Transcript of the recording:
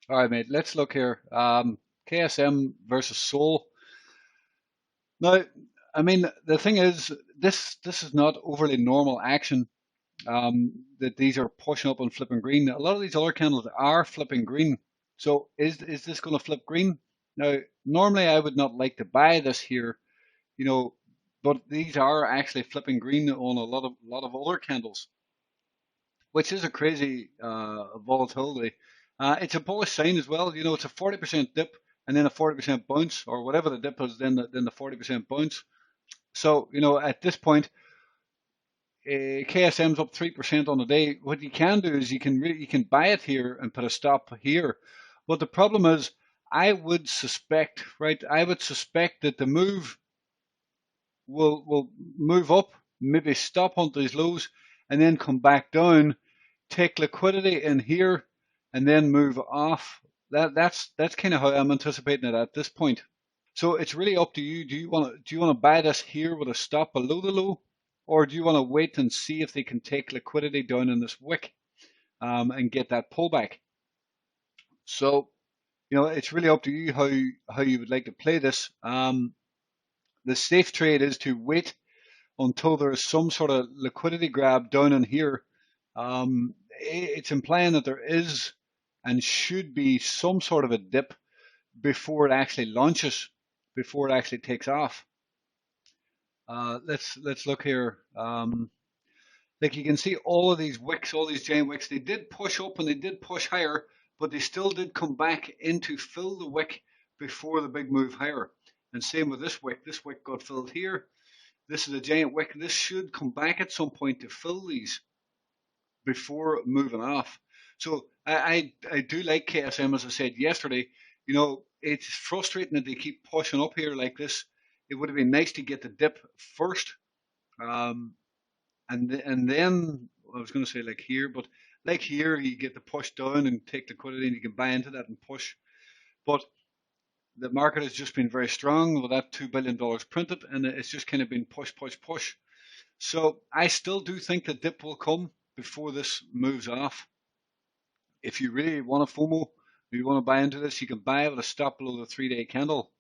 All right, mate, let's look here. KSM versus Sol. Now, I mean, the thing is, this is not overly normal action. That these are pushing up and flipping green. A lot of these other candles are flipping green. So is this going to flip green? Now, normally I would not like to buy this here, you know, but these are actually flipping green on a lot of other candles, which is a crazy volatility. It's a bullish sign as well. You know, it's a 40% dip and then a 40% bounce, or whatever the dip is, then the 40% bounce. So, you know, at this point, KSM's up 3% on the day. What you can do is you can buy it here and put a stop here. But the problem is, I would suspect, right? I would suspect that the move will move up, maybe stop on these lows, and then come back down, take liquidity in here, and then move off. That's kind of how I'm anticipating it at this point. So it's really up to you. Do you want to buy this here with a stop below the low, or do you want to wait and see if they can take liquidity down in this wick and get that pullback? So you know it's really up to you how you would like to play this. The safe trade is to wait until there is some sort of liquidity grab down in here. It's implying that there is and should be some sort of a dip before it actually launches, before it actually takes off. Let's look here. Like you can see all of these wicks, all these giant wicks, they did push up and they did push higher, but they still did come back in to fill the wick before the big move higher. And same with this wick. This wick got filled here. This is a giant wick. This should come back at some point to fill these before moving off. So I do like KSM, as I said yesterday. You know, it's frustrating that they keep pushing up here like this. It would have been nice to get the dip first, um, and then I was going to say like here, but like here you get the push down and take liquidity, and you can buy into that and push. But the market has just been very strong with that $2 billion printed, and it's just kind of been push, push, push. So I still do think the dip will come before this moves off. If you really want a FOMO, if you want to buy into this, you can buy it with a stop below the 3-day candle.